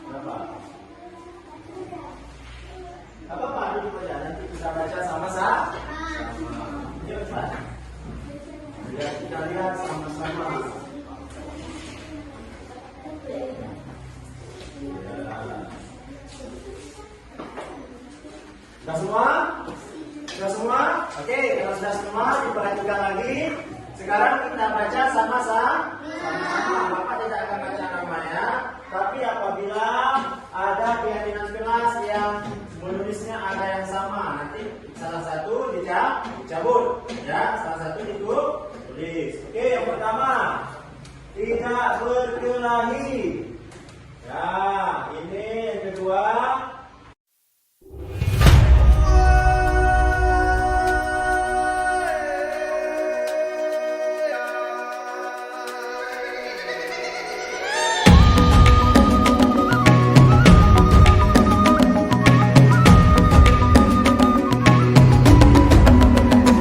Berapa? Apa-apa, duduk aja. Nanti kita baca sama-sama. Yuk, cepat. Biar kita lihat sama-sama. Sudah semua? Sudah semua? Oke, kalau sudah semua diperhatikan lagi. Sekarang kita baca sama-sama. Bapak tidak akan baca namanya, tapi apabila ada pihak kelas yang menulisnya ada yang sama, nanti salah satu dicabut, ya, salah satu ditulis. Oke, yang pertama, tidak berkelahi. Ya, ini yang kedua,